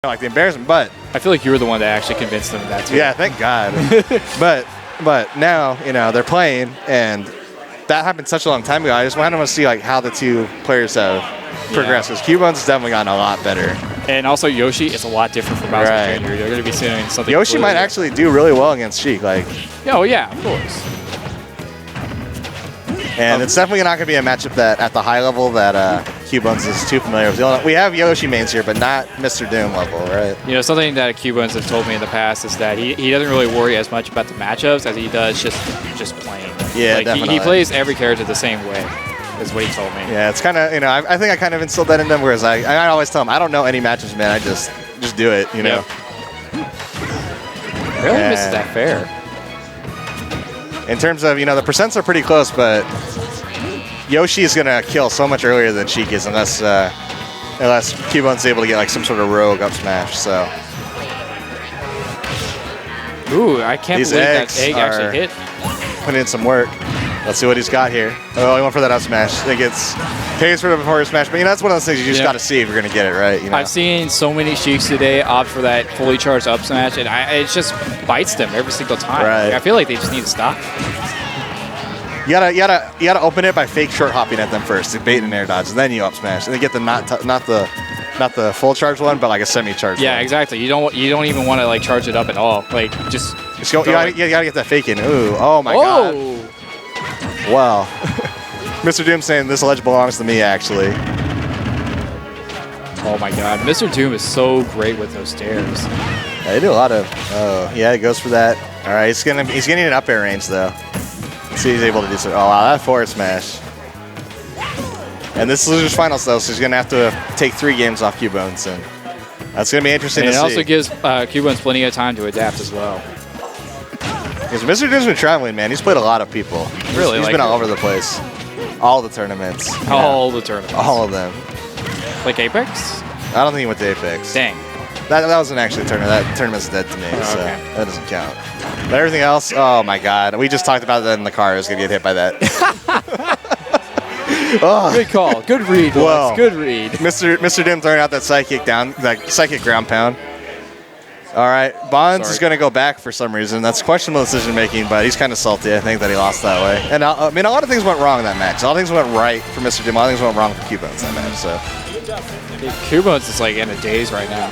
like the embarrassment, but I feel like you were the one that actually convinced them of that too. Yeah, thank God. but now, you know, they're playing, and that happened such a long time ago. I just want to see like how the two players have progressed, because CuBones has definitely gotten a lot better. And also Yoshi is a lot different from Bowser Jr. They're going to be seeing something. Yoshi might actually do really well against Sheik, like. Oh yeah, of course. And it's definitely not going to be a matchup that at the high level that CuBones is too familiar with. We have Yoshi mains here, but not Mr. Doom level, right? You know, something that CuBones has told me in the past is that he doesn't really worry as much about the matchups as he does just playing. Yeah, like, definitely. He plays every character the same way, is what he told me. Yeah, it's kind of, you know, I think I kind of instilled that in them, whereas I always tell them, I don't know any matchups, man. I just do it, you know? Barely misses that fair. In terms of, you know, the percents are pretty close, but Yoshi is going to kill so much earlier than Sheik is unless CuBones is able to get like some sort of rogue up smash, so. Ooh, I can't believe that egg actually hit. Putting in some work. Let's see what he's got here. Oh, he went for that up smash. I think it's pays for the before smash, but you know, that's one of those things you just got to see if you're going to get it right. You know? I've seen so many Sheiks today opt for that fully charged up smash, and it just bites them every single time. Right. Like, I feel like they just need to stop. You gotta open it by fake short hopping at them first, to bait an air dodge, and then you up smash, and then get the not the full charge one, but like a semi charged. Yeah, one. exactly. You don't even want to like charge it up at all. Like just go, you gotta get that fake in. Ooh, oh my God. Wow. Mr. Doom saying this ledge belongs to me, actually. Oh my God, Mr. Doom is so great with those stairs. Yeah, they do a lot of. Oh yeah, he goes for that. All right, he's getting an up air range though. Let's see if he's able to do so. Oh wow, that forward smash. And this is losers finals though, so he's gonna have to take 3 games off CuBones, and that's gonna be interesting to see. It also gives CuBones plenty of time to adapt as well. Because Mr. Doom's been traveling, man. He's played a lot of people. Really, he's been all over the place. All the tournaments. All the tournaments. All of them. Like Apex? I don't think he went to Apex. Dang. That wasn't actually a tournament. That tournament's dead to me, so that doesn't count. But everything else, oh my God. We just talked about that in the car. I was going to get hit by that. Oh. Good call. Good read, Well, good read. Mr. Dim throwing out that psychic ground pound. All right, Bonds is going to go back for some reason. That's questionable decision making, but he's kind of salty, I think, that he lost that way. And I mean, a lot of things went wrong in that match. A lot of things went right for Mr. Dim. A lot of things went wrong for CuBones in that match. So CuBones is like in a daze right now.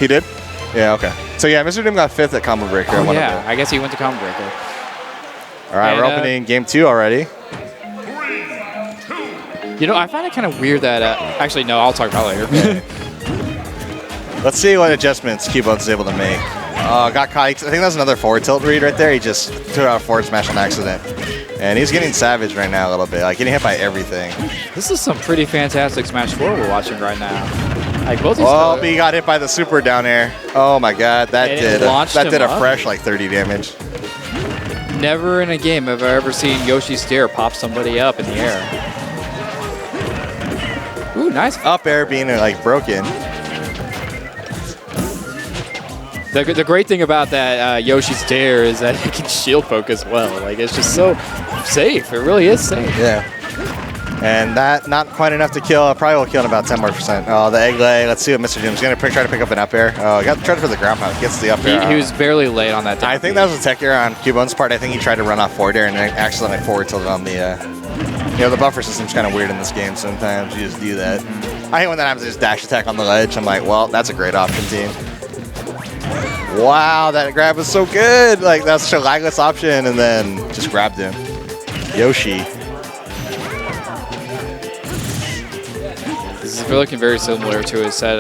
He did? Yeah. Okay. So yeah, Mr. Dim got 5th at Combo Breaker. Oh, yeah, I guess he went to Combo Breaker. All right, we're opening game 2 already. You know, I find it kind of weird that actually no, I'll talk about it later. Let's see what adjustments CuBones is able to make. Got caught. I think that was another forward tilt read right there. He just threw out a forward smash on accident. And he's getting savage right now a little bit, like getting hit by everything. This is some pretty fantastic Smash 4 we're watching right now. Like both these but he got hit by the super down air. Oh my God, that did a fresh like 30 damage. Never in a game have I ever seen Yoshi Stair pop somebody up in the air. Ooh, nice. Up air being like broken. The great thing about that Yoshi's Dare is that it can shield poke as well. Like, it's just so safe. It really is safe. Yeah. And that, not quite enough to kill. Probably will kill in about 10 more %. Oh, the egg lay. Let's see what Mr. Doom's going to try to pick up an up air. Oh, he got tried for the ground pound. Gets the up air. He was barely late on that. I think that was a tech error on CuBones' part. I think he tried to run off forward air and accidentally forward tilted on the, you know, the buffer system's kind of weird in this game. Sometimes you just do that. I hate when that happens. Just dash attack on the ledge. I'm like, well, that's a great option, team. Wow, that grab was so good. Like, that's such a lagless option, and then just grabbed him. Yoshi. This is looking very similar to his set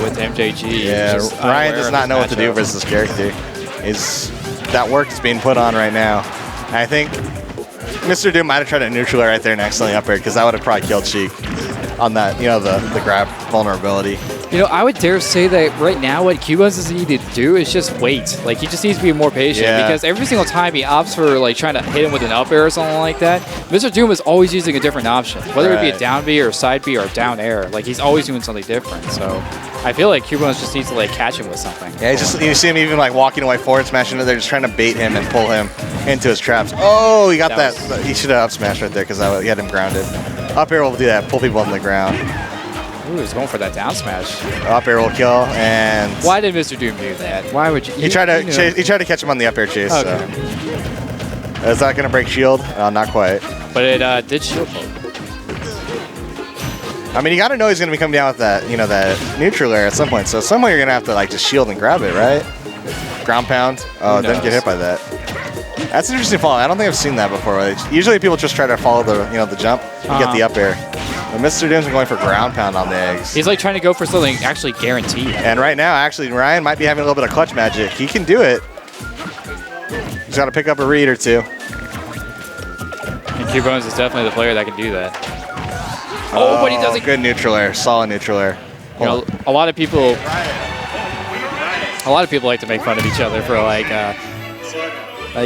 with MJG. Yeah, Ryan does not know what to do versus this character. That work is being put on right now. And I think Mr. Doom might have tried to neutral right there and accidentally up air, because that would have probably killed Sheik on that, you know, the grab vulnerability. You know, I would dare say that right now what CuBones needs to do is just wait. Like, he just needs to be more patient, because every single time he opts for like trying to hit him with an up air or something like that, Mr. Doom is always using a different option, whether it be a down B or a side B or a down air. Like, he's always doing something different. So I feel like CuBones just needs to like catch him with something. Yeah, you see him even like walking away forward smashing into there, just trying to bait him and pull him into his traps. Oh, he got that. He should have up smashed right there because he had him grounded. Up air will do that, pull people on the ground. Ooh, he's going for that down smash. Up air will kill, and Why did Mr. Doom do that? Why would you? he tried to catch him on the up air chase. Okay. So. Is that gonna break shield? Not quite. But it did shield him. I mean, you gotta know he's gonna be coming down with that, that neutral air at some point. So somewhere you're gonna have to like just shield and grab it, right? Ground pound. Oh, didn't get hit by that. That's an interesting follow. I don't think I've seen that before. Usually people just try to follow the jump and get the up air. But Mr. Doom's going for ground pound on the eggs. He's like trying to go for something actually guaranteed. And right now, actually, Ryan might be having a little bit of clutch magic. He can do it. He's got to pick up a read or two. And CuBones is definitely the player that can do that. Oh, but he doesn't. Good neutral air. Solid neutral air. You know, a lot of people like to make fun of each other for like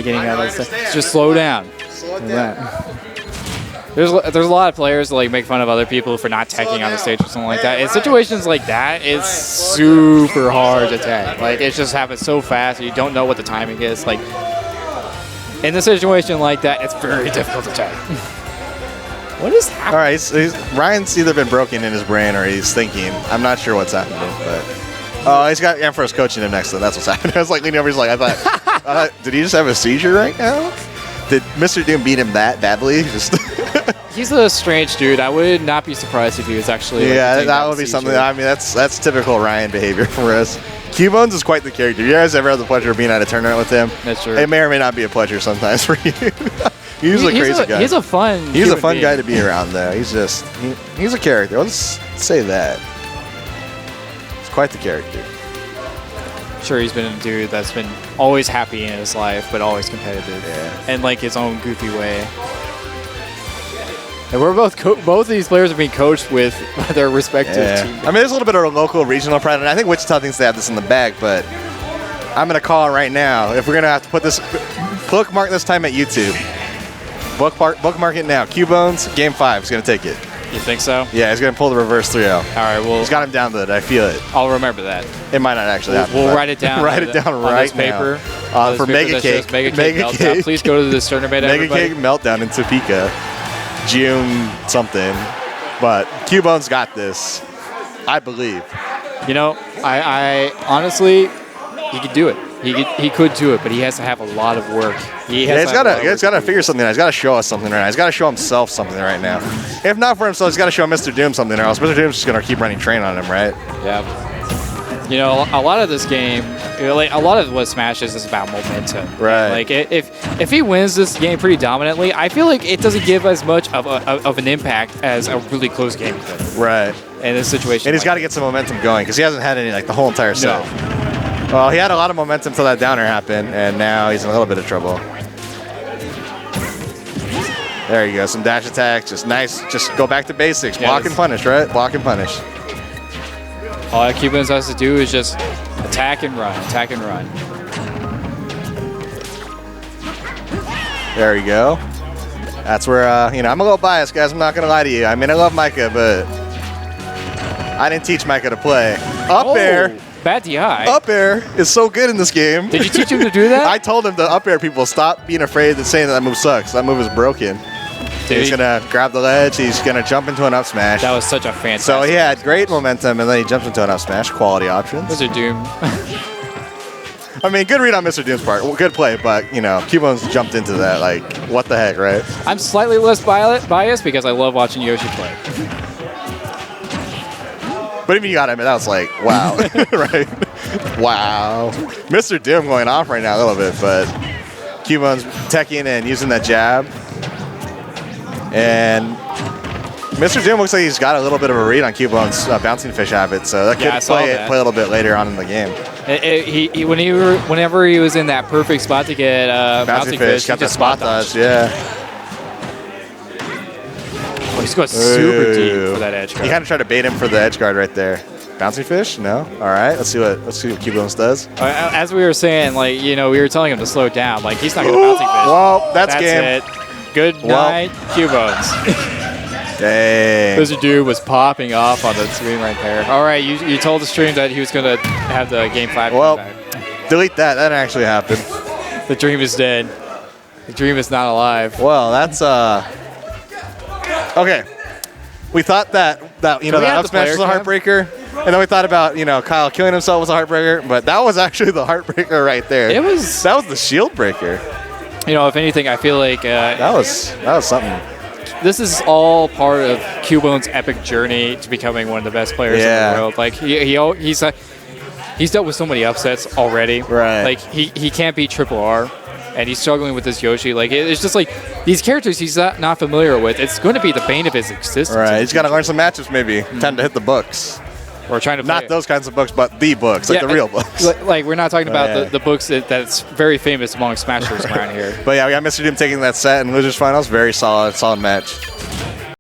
getting out of that stuff. Just slow down. There's a lot of players that like make fun of other people for not teching on the stage or something like that. In situations like that, it's super hard to tech. Like it just happens so fast, and you don't know what the timing is. Like in a situation like that, it's very difficult to tech. What is happening? All right, Ryan's either been broken in his brain or he's thinking. I'm not sure what's happening, but. Oh, he's got Amphros coaching him next to him. That's what's happening. I was like leaning over. He's like, I thought, did he just have a seizure right now? Did Mr. Doom beat him that badly? He's a strange dude. I would not be surprised if he was actually. Yeah, that would be something. I mean, that's typical Ryan behavior for us. CuBones is quite the character. You guys ever had the pleasure of being at a tournament with him? That's true. It may or may not be a pleasure sometimes for you. He's a crazy guy. He's a fun. He's a fun guy to be around, though. He's a character. Let's say that. He's quite the character. Sure, he's been a dude that's been always happy in his life, but always competitive, and like his own goofy way. And we're both of these players are being coached with their respective teams. I mean, there's a little bit of local regional pride, and I think Wichita thinks they have this in the bag, but I'm gonna call it right now. If we're gonna have to put this bookmark this time at YouTube, bookmark it now. CuBones, Game 5 is gonna take it. You think so? Yeah, he's going to pull the reverse 3-0. All right, well. He's got him down to it. I feel it. I'll remember that. It might not actually happen. We'll write it down. Write it down right paper. Now. For Mega Cake. Mega Cake. Please go to this tournament, Mega Cake Meltdown in Topeka. June something. But CuBones got this. I believe. You know, I honestly, he could do it. He could do it, but he has to have a lot of work. He's got to figure something out. He's got to show us something right now. He's got to show himself something right now. If not for himself, he's got to show Mr. Doom something, or else Mr. Doom's just going to keep running train on him, right? Yeah. You know, a lot of this game, like a lot of what Smash is about momentum. Right. Like if he wins this game pretty dominantly, I feel like it doesn't give as much of an impact as a really close game could. Right. In this situation. And he's got to get some momentum going because he hasn't had any like the whole entire set. No. Well, he had a lot of momentum until that downer happened, and now he's in a little bit of trouble. There you go, some dash attack, just nice. Just go back to basics. Block and punish, right? Block and punish. All that CuBones has to do is just attack and run, attack and run. There you go. That's where, I'm a little biased, guys. I'm not going to lie to you. I mean, I love Micah, but I didn't teach Micah to play. Up air. Bad DI. Up air is so good in this game. Did you teach him to do that? I told him to up air people, stop being afraid of saying that move sucks. That move is broken. He's going to grab the ledge. He's going to jump into an up smash. That was such a fantastic. So he had great momentum, and then he jumps into an up smash. Quality options. Mr. Doom. I mean, good read on Mr. Doom's part. Good play, but, CuBones jumped into that. Like, what the heck, right? I'm slightly less biased because I love watching Yoshi play. But even you got to admit, that was like, wow. Right? Wow. Mr. Doom going off right now a little bit, but CuBones teching and using that jab. And Mr. Doom looks like he's got a little bit of a read on CuBones' bouncing fish habit, so that could play a little bit later on in the game. Whenever he was in that perfect spot to get bouncing fish, got the spot dodge, yeah. Oh, he's going super deep for that edge guard. He kind of tried to bait him for the edge guard right there. Bouncing fish? No. All right. Let's see what CuBones does. As we were saying, like we were telling him to slow down. Like he's not going to bouncing fish. Well, that's game. It. Good night, CuBones. Dang. Mr. Dude was popping off on the screen right there. All right, you told the stream that he was going to have the Game 5. Well, delete that. That didn't actually happen. The dream is dead. The dream is not alive. Well, that's okay. We thought that that we that have up the smash was a player cam? heartbreaker, and then we thought about Kyle killing himself was a heartbreaker, but that was actually the heartbreaker right there. It was. That was the shield breaker. If anything, I feel like That was something. this is all part of CuBones' epic journey to becoming one of the best players in the world. Like he's dealt with so many upsets already. Right. Like he can't beat Triple R, and he's struggling with this Yoshi. Like it's just like these characters he's not familiar with. It's going to be the bane of his existence. Right. He's got to learn some matchups maybe. Time to hit the books. We're trying to play Not those kinds of books, but the books, like the real books. Like we're not talking about the books that's very famous among Smashers around here. But yeah, we got Mr. Doom taking that set and losers finals. Very solid match.